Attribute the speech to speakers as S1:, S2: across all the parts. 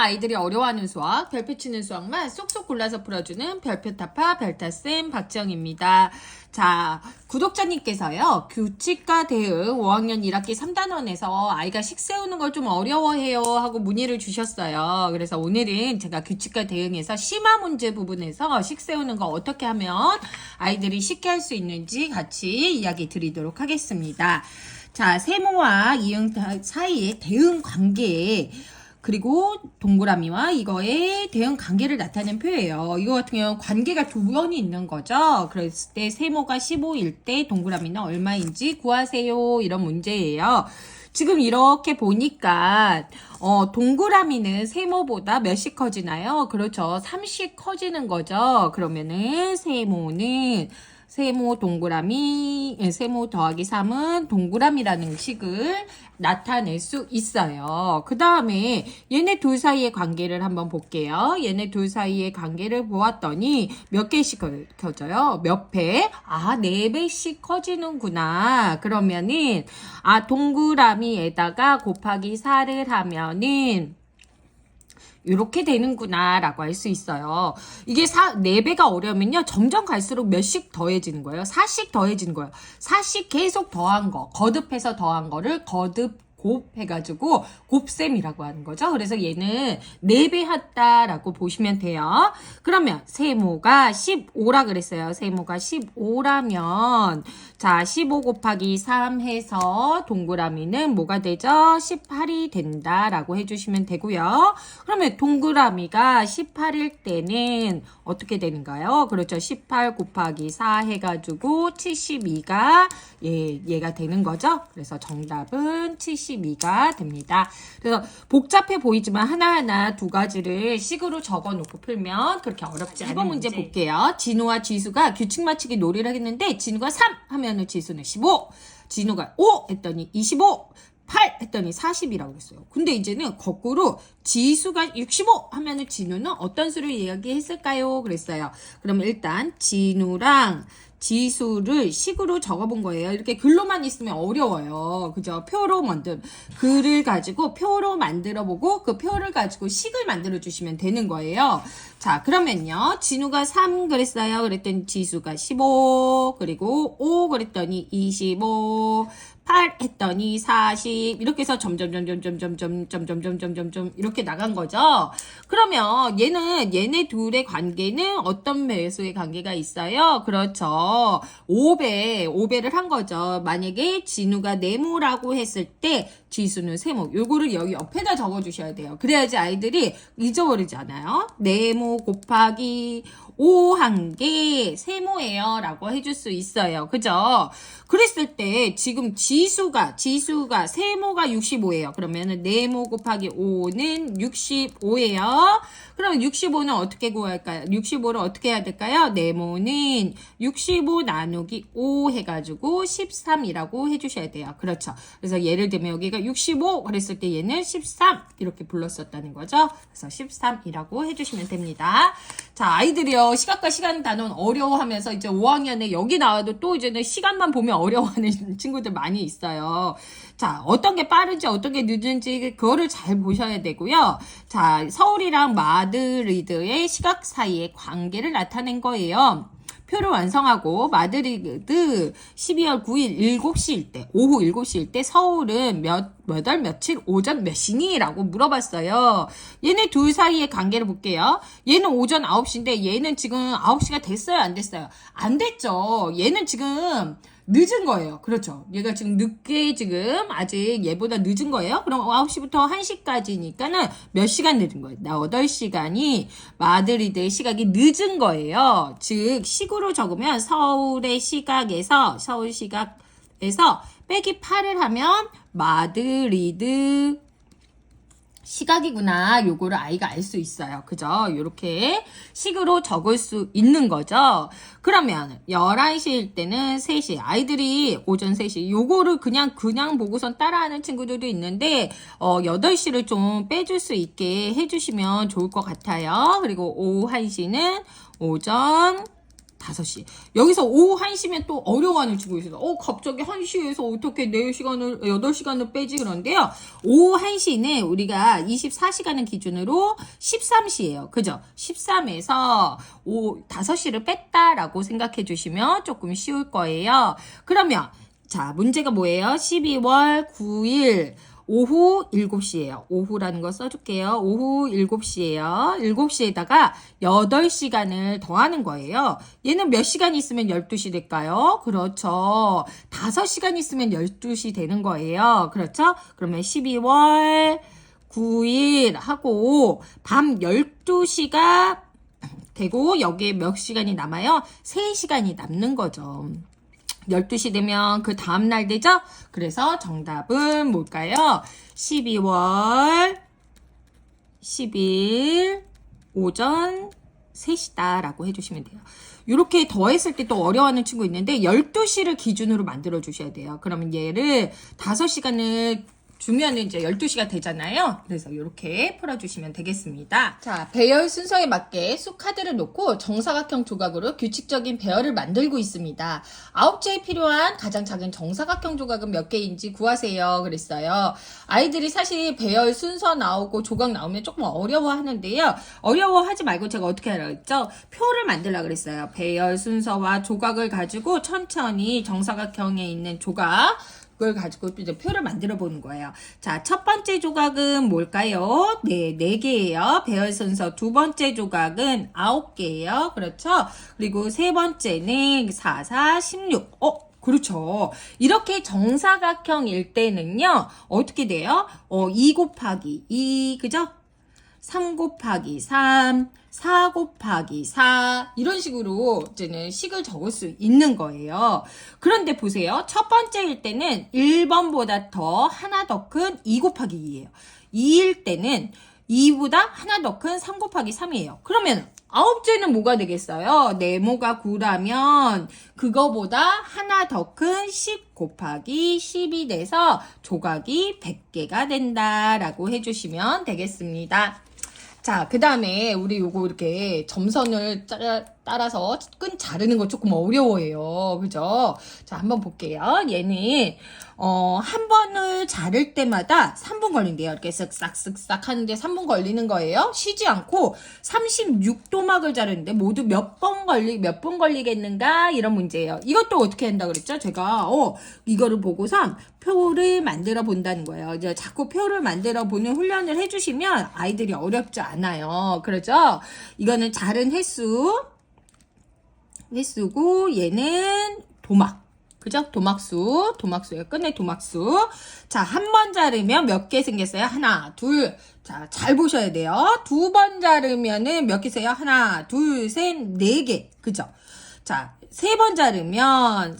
S1: 아이들이 어려워하는 수학, 별표 치는 수학만 쏙쏙 골라서 풀어주는 별표타파 별타쌤 박지영입니다. 자, 구독자님께서요, 규칙과 대응 5학년 1학기 3단원에서 아이가 식 세우는 걸 좀 어려워해요 하고 문의를 주셨어요. 그래서 오늘은 제가 규칙과 대응에서 심화 문제 부분에서 식 세우는 거 어떻게 하면 아이들이 쉽게 할 수 있는지 같이 이야기 드리도록 하겠습니다. 자, 세모와 이응 사이의 대응 관계, 그리고 동그라미와 이거의 대응 관계를 나타내는 표예요. 이거 같은 경우는 관계가 두 번이 있는 거죠. 그랬을 때 세모가 15일 때 동그라미는 얼마인지 구하세요. 이런 문제예요. 지금 이렇게 보니까 동그라미는 세모보다 몇씩 커지나요? 그렇죠. 3씩 커지는 거죠. 그러면은 세모 동그라미, 세모 더하기 3은 동그라미라는 식을 나타낼 수 있어요. 그 다음에 얘네 둘 사이의 관계를 한번 볼게요. 얘네 둘 사이의 관계를 보았더니 몇 개씩 커져요? 몇 배? 아, 4배씩 커지는구나. 그러면은, 동그라미에다가 곱하기 4를 하면은, 이렇게 되는구나 라고 할 수 있어요. 이게 4배가 어려우면요, 점점 갈수록 몇씩 더해지는 거예요. 4씩 더해지는 거예요. 4씩 계속 더한 거, 거듭해서 더한 거를 곱해가지고 곱셈이라고 하는 거죠. 그래서 얘는 4배 했다라고 보시면 돼요. 그러면 세모가 15라 그랬어요. 세모가 15라면 자, 15 곱하기 3 해서 동그라미는 뭐가 되죠? 18이 된다라고 해주시면 되고요. 그러면 동그라미가 18일 때는 어떻게 되는가요? 그렇죠. 18 곱하기 4 해가지고 72가 얘가 되는 거죠. 그래서 정답은 72가 됩니다. 그래서 복잡해 보이지만 하나하나 두 가지를 식으로 적어놓고 풀면 그렇게 어렵지 않은 2번 문제 볼게요. 진우와 지수가 규칙 맞추기 놀이를 했는데 진우가 3 하면은 지수는 15, 진우가 5 했더니 25, 8 했더니 40이라고 했어요. 근데 이제는 거꾸로 지수가 65 하면은 진우는 어떤 수를 이야기했을까요? 그랬어요. 그러면 일단 진우랑 지수를 식으로 적어본 거예요. 이렇게 글로만 있으면 어려워요. 그죠? 글을 가지고 표로 만들어보고 그 표를 가지고 식을 만들어 주시면 되는 거예요. 자, 그러면요. 진우가 3 그랬어요. 그랬더니 지수가 15, 그리고 5 그랬더니 25, 8 했더니 40 이렇게 해서 점점 이렇게 나간 거죠. 그러면 얘네 둘의 관계는 어떤 배수의 관계가 있어요? 그렇죠. 5배를 한 거죠. 만약에 진우가 네모라고 했을 때 지수는 세모. 요거를 여기 옆에다 적어 주셔야 돼요. 그래야지 아이들이 잊어버리지 않아요. 네모 곱하기 5 한 게 세모예요 라고 해줄 수 있어요. 그죠? 그랬을 때 지금 지수가 세모가 65예요. 그러면은 네모 곱하기 5는 65예요. 그럼 65는 어떻게 구할까요? 65를 어떻게 해야 될까요? 네모는 65 나누기 5 해가지고 13이라고 해주셔야 돼요. 그렇죠. 그래서 예를 들면 여기가 65 그랬을 때 얘는 13 이렇게 불렀었다는 거죠. 그래서 13이라고 해주시면 됩니다. 자, 아이들이요. 시각과 시간 단원 어려워하면서 이제 5학년에 여기 나와도 또 이제는 시간만 보면 어려워하는 친구들 많이 있어요. 자, 어떤 게 빠른지 어떤 게 늦은지 그거를 잘 보셔야 되고요. 자, 서울이랑 마드리드의 시각 사이의 관계를 나타낸 거예요. 표를 완성하고 마드리드 12월 9일 7시일 때, 오후 7시일 때 서울은 몇 월, 며칠, 오전 몇 시니? 라고 물어봤어요. 얘네 둘 사이의 관계를 볼게요. 얘는 오전 9시인데 얘는 지금 9시가 됐어요? 안 됐어요? 안 됐죠. 얘는 지금 늦은 거예요. 그렇죠. 얘가 지금 늦게 지금 아직 얘보다 늦은 거예요. 그럼 9시부터 1시까지니까는 몇 시간 늦은 거예요? 8시간이 마드리드의 시각이 늦은 거예요. 즉 식으로 적으면 서울 시각에서 빼기 8을 하면 마드리드 시각이구나. 요거를 아이가 알 수 있어요. 그죠? 요렇게 식으로 적을 수 있는 거죠. 그러면 11시일 때는 3시. 아이들이 오전 3시. 요거를 그냥 보고선 따라하는 친구들도 있는데 8시를 좀 빼줄 수 있게 해주시면 좋을 것 같아요. 그리고 오후 1시는 오전 5시. 여기서 오후 1시면 또 어려워하는 친구 있어요. 갑자기 1시에서 어떻게 4시간을, 8시간을 빼지? 그런데요. 오후 1시는 우리가 24시간을 기준으로 13시예요. 그죠? 13에서 5시를 뺐다라고 생각해 주시면 조금 쉬울 거예요. 그러면, 자, 문제가 뭐예요? 12월 9일. 오후 7시예요. 오후라는 거 써줄게요. 오후 7시예요. 7시에다가 8시간을 더하는 거예요. 얘는 몇 시간 있으면 12시 될까요? 그렇죠. 5시간 있으면 12시 되는 거예요. 그렇죠? 그러면 12월 9일 하고 밤 12시가 되고 여기에 몇 시간이 남아요? 3시간이 남는 거죠. 12시 되면 그 다음날 되죠? 그래서 정답은 뭘까요? 12월 10일 오전 3시다 라고 해주시면 돼요. 이렇게 더했을 때 또 어려워하는 친구 있는데 12시를 기준으로 만들어 주셔야 돼요. 그러면 얘를 5시간을 주면 이제 12시가 되잖아요. 그래서 이렇게 풀어주시면 되겠습니다. 자, 배열 순서에 맞게 수카드를 놓고 정사각형 조각으로 규칙적인 배열을 만들고 있습니다. 9제에 필요한 가장 작은 정사각형 조각은 몇 개인지 구하세요. 그랬어요. 아이들이 사실 배열 순서 나오고 조각 나오면 조금 어려워하는데요. 어려워하지 말고 제가 어떻게 하라고 했죠? 표를 만들려고 그랬어요. 배열 순서와 조각을 가지고 천천히 정사각형에 있는 조각 그걸 가지고 이제 표를 만들어 보는 거예요. 자, 첫 번째 조각은 뭘까요? 네, 4개예요. 배열 순서. 두 번째 조각은 9개예요. 그렇죠? 그리고 세 번째는 4, 4, 16. 그렇죠. 이렇게 정사각형일 때는요, 어떻게 돼요? 2 곱하기 2, 그죠? 3 곱하기 3, 4 곱하기 4 이런 식으로 이제는 식을 적을 수 있는 거예요. 그런데 보세요. 첫 번째일 때는 1번보다 하나 더 큰 2 곱하기 2예요. 2일 때는 2보다 하나 더 큰 3 곱하기 3이에요. 그러면 9제는 뭐가 되겠어요? 네모가 9라면 그거보다 하나 더 큰 10 곱하기 10이 돼서 조각이 100개가 된다라고 해주시면 되겠습니다. 자, 그 다음에 우리 요거 이렇게 점선을 따라서 끈 자르는 거 조금 어려워해요. 그죠? 자, 한번 볼게요. 얘는 한 번을 자를 때마다 3분 걸린대요. 이렇게 쓱싹쓱싹 하는데 3분 걸리는 거예요. 쉬지 않고 36도막을 자르는데 모두 몇 분 걸리겠는가? 이런 문제예요. 이것도 어떻게 한다 그랬죠? 제가 이거를 보고선 표를 만들어 본다는 거예요. 이제 자꾸 표를 만들어 보는 훈련을 해주시면 아이들이 어렵지 않아요. 그렇죠? 이거는 자른 횟수고 얘는 도막. 그죠? 도막수예요. 끝내 도막수. 자, 한 번 자르면 몇 개 생겼어요? 하나, 둘. 자, 잘 보셔야 돼요. 2번 자르면은 몇 개 세요? 하나, 둘, 셋, 4개. 그죠? 자, 3번 자르면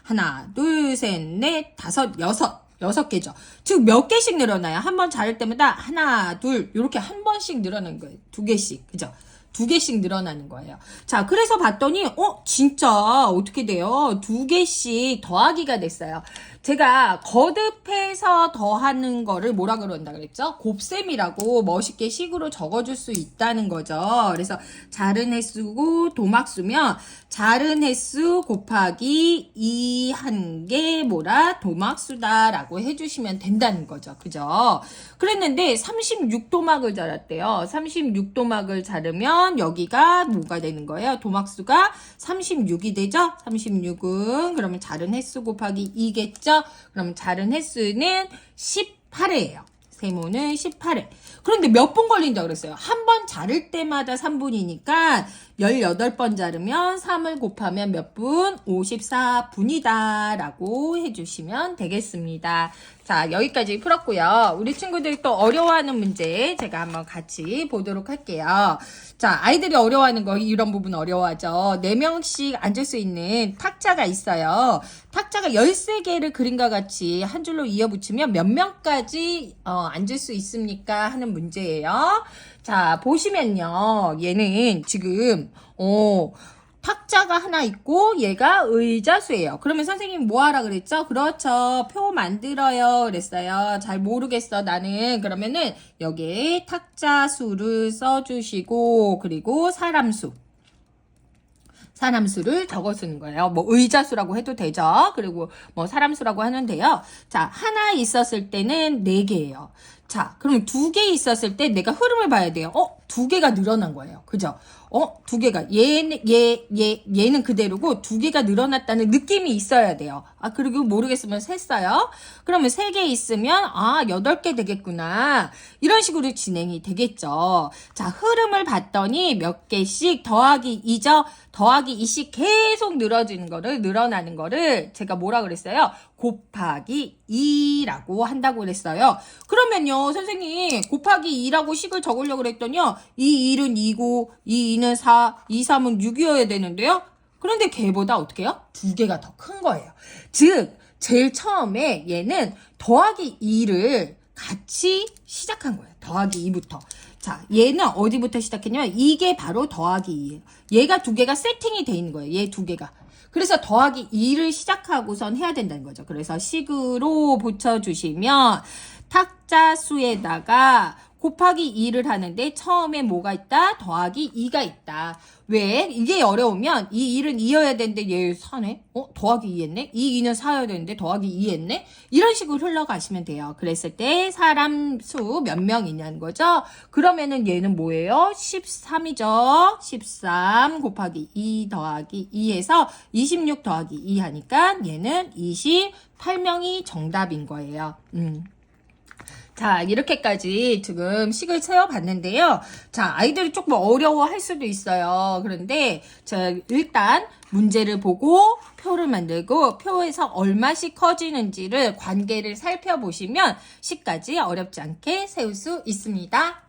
S1: 하나, 둘, 셋, 넷, 다섯, 여섯 개죠. 즉, 몇 개씩 늘어나요? 한 번 자를 때마다 하나, 둘, 이렇게 한 번씩 늘어나는 거예요. 2개씩. 그죠? 2개씩 늘어나는 거예요. 자, 그래서 봤더니, 진짜, 어떻게 돼요? 2개씩 더하기가 됐어요. 제가 거듭해서 더하는 거를 뭐라 그런다 그랬죠? 곱셈이라고 멋있게 식으로 적어줄 수 있다는 거죠. 그래서 자른 횟수고 도막수면 자른 횟수 곱하기 2 한 개 뭐라 도막수다라고 해주시면 된다는 거죠. 그죠? 그랬는데 36도막을 자랐대요. 36도막을 자르면 여기가 뭐가 되는 거예요? 도막수가 36이 되죠? 36은 그러면 자른 횟수 곱하기 2겠죠? 그럼 자른 횟수는 18회예요. 세모는 18회. 그런데 몇 분 걸린다 그랬어요? 한 번 자를 때마다 3분이니까 18번 자르면 3을 곱하면 몇 분? 54분이다 라고 해주시면 되겠습니다. 자, 여기까지 풀었고요. 우리 친구들이 또 어려워하는 문제 제가 한번 같이 보도록 할게요. 자, 아이들이 어려워하는 거 이런 부분 어려워하죠. 4명씩 앉을 수 있는 탁자가 있어요. 탁자가 13개를 그림과 같이 한 줄로 이어붙이면 몇 명까지 앉을 수 있습니까? 하는 문제예요. 자, 보시면요. 얘는 지금 탁자가 하나 있고 얘가 의자수예요. 그러면 선생님 뭐 하라 그랬죠? 그렇죠. 표 만들어요. 그랬어요. 잘 모르겠어 나는. 그러면은 여기에 탁자 수를 써주시고 그리고 사람 수. 사람 수를 적어 쓰는 거예요. 뭐 의자 수라고 해도 되죠. 그리고 뭐 사람 수라고 하는데요. 자, 하나 있었을 때는 4개예요. 자, 그럼 2개 있었을 때 내가 흐름을 봐야 돼요. 2개가 늘어난 거예요. 그죠? 2개가 얘는 그대로고 2개가 늘어났다는 느낌이 있어야 돼요. 그리고 모르겠으면 셌어요. 그러면 3개 있으면 8개 되겠구나. 이런 식으로 진행이 되겠죠. 자, 흐름을 봤더니 몇 개씩 더하기 2죠. 더하기 2씩 계속 늘어나는 거를 제가 뭐라 그랬어요? 곱하기 2라고 한다고 그랬어요. 그러면요, 선생님, 곱하기 2라고 식을 적으려고 그랬더니요, 이 1은 2고, 이 2는 4, 이 3은 6이어야 되는데요? 그런데 걔보다 어떻게 해요? 2개가 더 큰 거예요. 즉, 제일 처음에 얘는 더하기 2를 같이 시작한 거예요. 더하기 2부터. 자, 얘는 어디부터 시작했냐면, 이게 바로 더하기 2예요. 얘가 2개가 세팅이 돼 있는 거예요. 얘 2개가. 그래서 더하기 2를 시작하고선 해야 된다는 거죠. 그래서 식으로 붙여주시면 탁자 수에다가 곱하기 2를 하는데 처음에 뭐가 있다? 더하기 2가 있다. 왜? 이게 어려우면 이 1은 2여야 되는데 얘 4네? 더하기 2 했네? 이 2는 4여야 되는데 더하기 2 했네? 이런 식으로 흘러가시면 돼요. 그랬을 때 사람 수 몇 명이냐는 거죠. 그러면은 얘는 뭐예요? 13이죠. 13 곱하기 2 더하기 2 해서 26 더하기 2 하니까 얘는 28명이 정답인 거예요. 자, 이렇게까지 지금 식을 세워봤는데요. 자, 아이들이 조금 어려워할 수도 있어요. 그런데 자, 일단 문제를 보고 표를 만들고 표에서 얼마씩 커지는지를 관계를 살펴보시면 식까지 어렵지 않게 세울 수 있습니다.